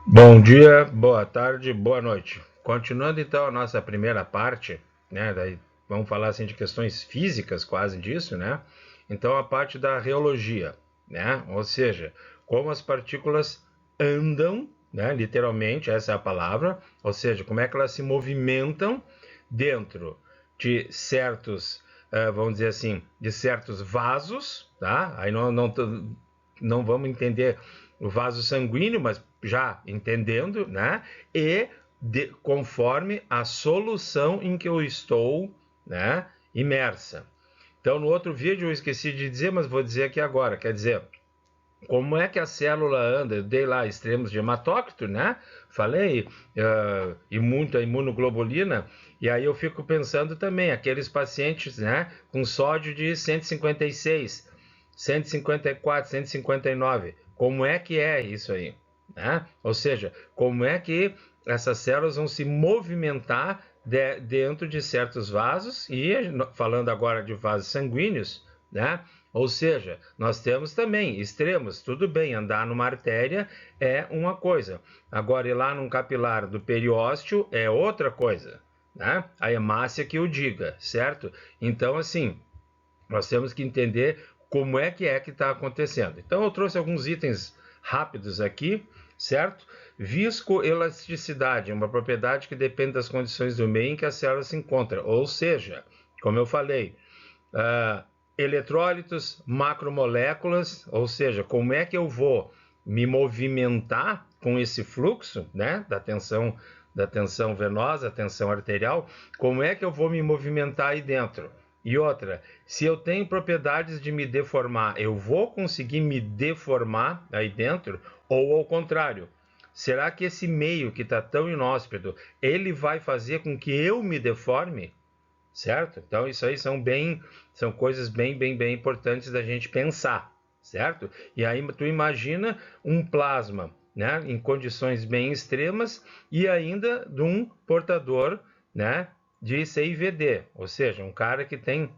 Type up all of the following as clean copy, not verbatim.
Bom dia, boa tarde, boa noite. Continuando então a nossa primeira parte, né? Daí vamos falar assim de questões físicas, quase disso, né? Então a parte da reologia, né? Ou seja, como as partículas andam, né? Literalmente, essa é a palavra. Ou seja, como é que elas se movimentam dentro de certos, vamos dizer assim, de certos vasos, tá? Aí não vamos entender o vaso sanguíneo, mas já entendendo, né? E conforme a solução em que eu estou, né, imersa. Então, no outro vídeo eu esqueci de dizer, mas vou dizer aqui agora. Quer dizer, como é que a célula anda? Eu dei lá extremos de hematócrito, né? Falei, e muita imunoglobulina. E aí eu fico pensando também, aqueles pacientes, né, com sódio de 156, 154, 159. Como é que é isso aí? Né? Ou seja, como é que essas células vão se movimentar dentro de certos vasos, e falando agora de vasos sanguíneos, né? Ou seja, nós temos também extremos. Tudo bem, andar numa artéria é uma coisa. Agora, ir lá num capilar do periósteo é outra coisa, né? A hemácia que o diga, certo? Então, assim, nós temos que entender como é que está acontecendo. Então, eu trouxe alguns itens rápidos aqui, certo? Viscoelasticidade é uma propriedade que depende das condições do meio em que a célula se encontra. Ou seja, como eu falei, uh, eletrólitos, macromoléculas, ou seja, como é que eu vou me movimentar com esse fluxo, né, da tensão venosa, tensão arterial, como é que eu vou me movimentar aí dentro? E outra, se eu tenho propriedades de me deformar, eu vou conseguir me deformar aí dentro ou ao contrário? Será que esse meio que está tão inóspito, ele vai fazer com que eu me deforme? Certo? Então isso aí são coisas bem importantes da gente pensar, certo? E aí tu imagina um plasma, né, em condições bem extremas e ainda de um portador, né, de CIVD, ou seja, um cara que tem,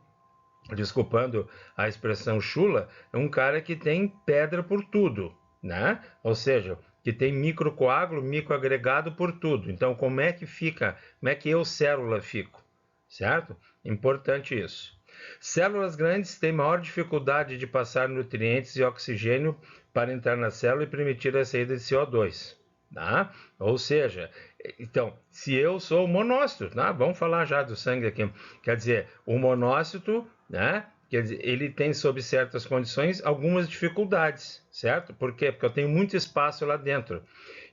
desculpando a expressão chula, um cara que tem pedra por tudo, né? Ou seja, que tem microcoágulo, microagregado por tudo. Então, como é que fica? Como é que eu, célula, fico? Certo? Importante isso. Células grandes têm maior dificuldade de passar nutrientes e oxigênio para entrar na célula e permitir a saída de CO2. Tá? Ou seja, então, se eu sou monócito, tá? Vamos falar já do sangue aqui. Quer dizer, o monócito, né? Quer dizer, ele tem, sob certas condições, algumas dificuldades, certo? Por quê? Porque eu tenho muito espaço lá dentro.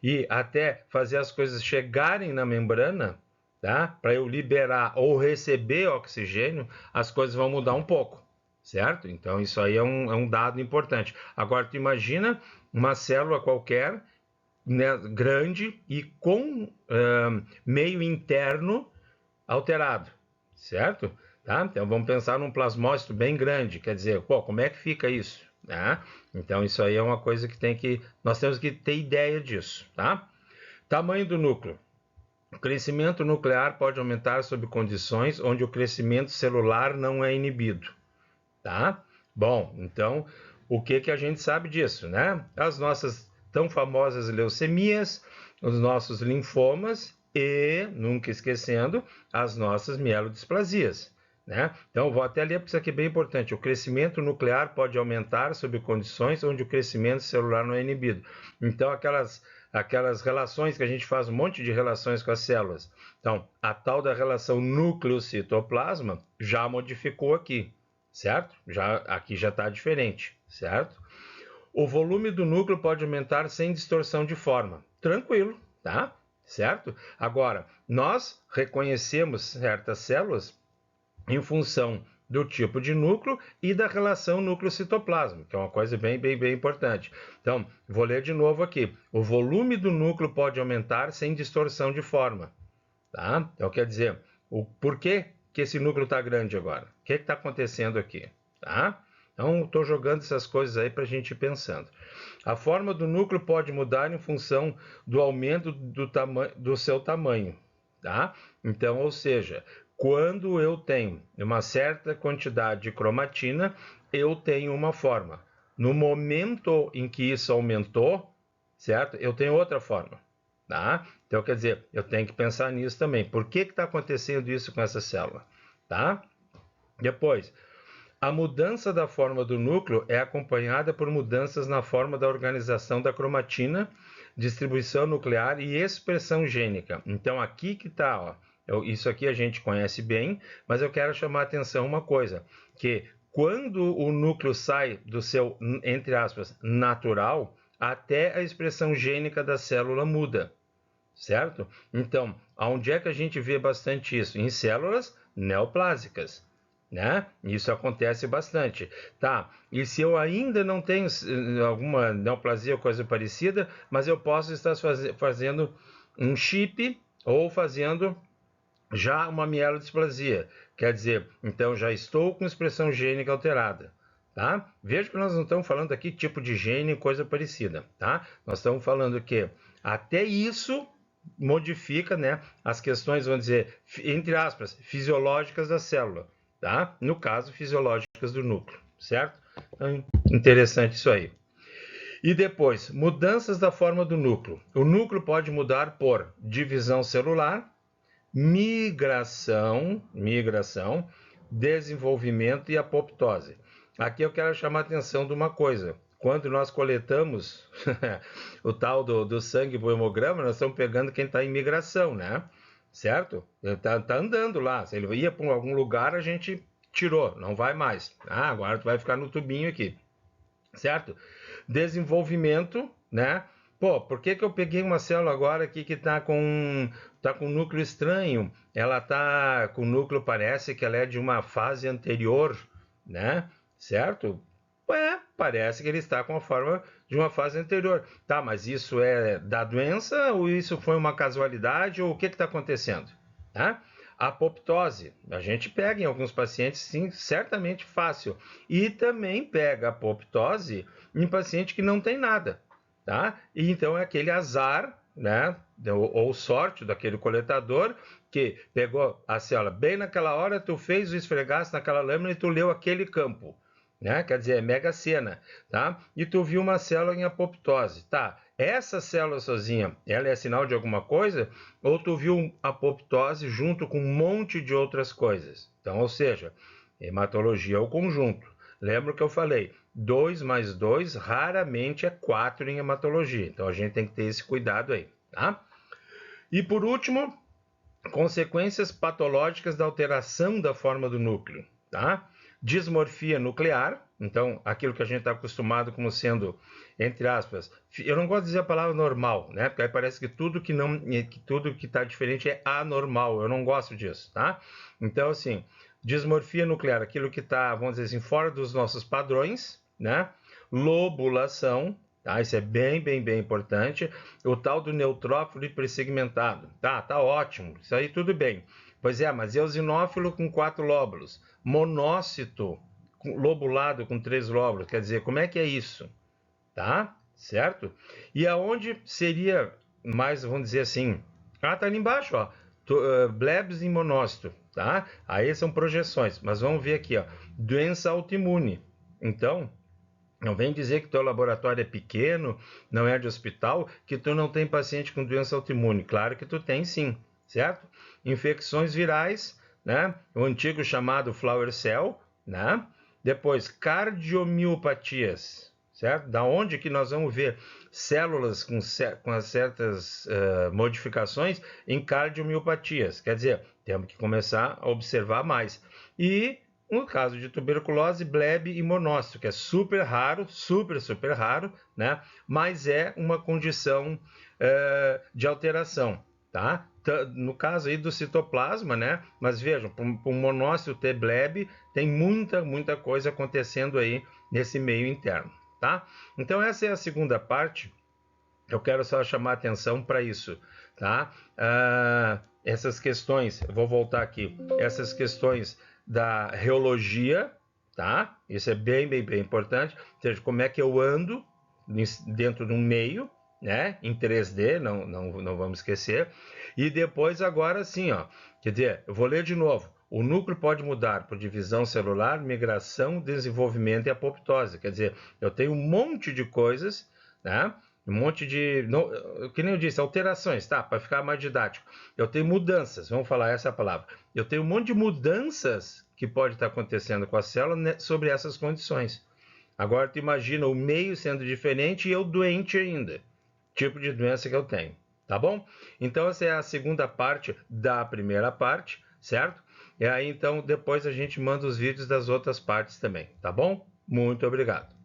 E até fazer as coisas chegarem na membrana, tá? Para eu liberar ou receber oxigênio, as coisas vão mudar um pouco, certo? Então isso aí é um dado importante. Agora tu imagina uma célula qualquer, né, grande e com meio interno alterado, certo? Tá? Então vamos pensar num plasmócito bem grande, quer dizer, pô, como é que fica isso? Tá? Então isso aí é uma coisa que nós temos que ter ideia disso, tá? Tamanho do núcleo. O crescimento nuclear pode aumentar sob condições onde o crescimento celular não é inibido, tá? Bom, então, o que a gente sabe disso, né? As nossas tão famosas leucemias, os nossos linfomas e, nunca esquecendo, as nossas mielodisplasias, né? Então, vou até ler porque isso aqui é bem importante. O crescimento nuclear pode aumentar sob condições onde o crescimento celular não é inibido. Então, aquelas relações que a gente faz um monte de relações com as células. Então, a tal da relação núcleo-citoplasma já modificou aqui, certo? Aqui já está diferente, certo? O volume do núcleo pode aumentar sem distorção de forma. Tranquilo, tá? Certo? Agora, nós reconhecemos certas células em função do tipo de núcleo e da relação núcleo-citoplasma, que é uma coisa bem importante. Então, vou ler de novo aqui. O volume do núcleo pode aumentar sem distorção de forma. Tá? Então, quer dizer, por que esse núcleo está grande agora? O que está acontecendo aqui? Tá? Então, estou jogando essas coisas aí para a gente ir pensando. A forma do núcleo pode mudar em função do aumento do seu tamanho. Tá? Então, ou seja, quando eu tenho uma certa quantidade de cromatina, eu tenho uma forma. No momento em que isso aumentou, certo? Eu tenho outra forma. tá? Então, quer dizer, eu tenho que pensar nisso também. Por que está acontecendo isso com essa célula, tá? Depois, a mudança da forma do núcleo é acompanhada por mudanças na forma da organização da cromatina, distribuição nuclear e expressão gênica. Então, aqui que está, ó. Isso aqui a gente conhece bem, mas eu quero chamar a atenção uma coisa, que quando o núcleo sai do seu, entre aspas, natural, até a expressão gênica da célula muda, certo? Então, aonde é que a gente vê bastante isso? Em células neoplásicas, né? Isso acontece bastante. Tá, e se eu ainda não tenho alguma neoplasia ou coisa parecida, mas eu posso estar fazendo um chip ou fazendo já uma mielodisplasia. Quer dizer, então já estou com expressão gênica alterada. Tá? Veja que nós não estamos falando aqui tipo de gene e coisa parecida. Tá? Nós estamos falando que até isso modifica, né, as questões, vamos dizer, entre aspas, fisiológicas da célula. Tá? No caso, fisiológicas do núcleo. Certo? Então, interessante isso aí. E depois, mudanças da forma do núcleo. O núcleo pode mudar por divisão celular, migração, desenvolvimento e apoptose. Aqui eu quero chamar a atenção de uma coisa. Quando nós coletamos o tal do sangue por hemograma, nós estamos pegando quem está em migração, né? Certo? Tá andando lá. Se ele ia para algum lugar, a gente tirou, não vai mais. Ah, agora tu vai ficar no tubinho aqui. Certo? Desenvolvimento, né? Pô, por que eu peguei uma célula agora aqui que está com núcleo estranho? Ela está com núcleo, parece que ela é de uma fase anterior, né? Certo? Parece que ele está com a forma de uma fase anterior. Tá, mas isso é da doença ou isso foi uma casualidade ou o que está acontecendo? Tá? Apoptose, a gente pega em alguns pacientes, sim, certamente fácil. E também pega apoptose em paciente que não tem nada, tá? E então é aquele azar, né? Ou sorte daquele coletador que pegou a célula bem naquela hora, tu fez o esfregaço naquela lâmina e tu leu aquele campo, né? Quer dizer, é mega sena, tá? E tu viu uma célula em apoptose, tá? Essa célula sozinha, ela é sinal de alguma coisa? Ou tu viu apoptose junto com um monte de outras coisas? Então, ou seja, hematologia é o conjunto. Lembra que eu falei, 2 mais 2 raramente é 4 em hematologia. Então, a gente tem que ter esse cuidado aí, tá? E por último, consequências patológicas da alteração da forma do núcleo, tá? Dismorfia nuclear, então aquilo que a gente está acostumado como sendo, entre aspas, eu não gosto de dizer a palavra normal, né? Porque aí parece que tudo que está diferente é anormal. Eu não gosto disso, tá? Então assim, dismorfia nuclear, aquilo que está, vamos dizer assim, fora dos nossos padrões, né? Lobulação, tá? Isso é bem importante. O tal do neutrófilo hipersegmentado, tá ótimo, isso aí tudo bem. Pois é, mas eosinófilo com 4 lóbulos, monócito lobulado com 3 lóbulos, quer dizer, como é que é isso? Tá? Certo? E aonde seria mais, vamos dizer assim, tá ali embaixo, ó, Blebs em monócito, tá? Aí são projeções, mas vamos ver aqui, ó, doença autoimune. Então, não vem dizer que teu laboratório é pequeno, não é de hospital, que tu não tem paciente com doença autoimune. Claro que tu tem sim, certo? Infecções virais, né? O antigo chamado flower cell, né? Depois, cardiomiopatias, certo? Da onde que nós vamos ver células com certas modificações em cardiomiopatias? Quer dizer, temos que começar a observar mais. E no caso de tuberculose, bleb e monócito, que é super raro, super raro, né? Mas é uma condição de alteração, tá? No caso aí do citoplasma, né? Mas vejam, para um monócito ter bleb, tem muita coisa acontecendo aí nesse meio interno, tá? Então essa é a segunda parte. Eu quero só chamar atenção para isso, tá? Essas questões, vou voltar aqui, essas questões da reologia, tá? Isso é bem importante, ou seja, como é que eu ando dentro de um meio, né? Em 3D, não vamos esquecer. E depois agora sim, ó, quer dizer, eu vou ler de novo. O núcleo pode mudar por divisão celular, migração, desenvolvimento e apoptose. Quer dizer, eu tenho um monte de coisas, né? um monte de, não, que nem eu disse, alterações, tá? Para ficar mais didático. Eu tenho mudanças, vamos falar essa palavra. Eu tenho um monte de mudanças que pode estar acontecendo com a célula, né, sobre essas condições. Agora tu imagina o meio sendo diferente e eu doente ainda. Tipo de doença que eu tenho, tá bom? Então essa é a segunda parte da primeira parte, certo? E aí então depois a gente manda os vídeos das outras partes também, tá bom? Muito obrigado.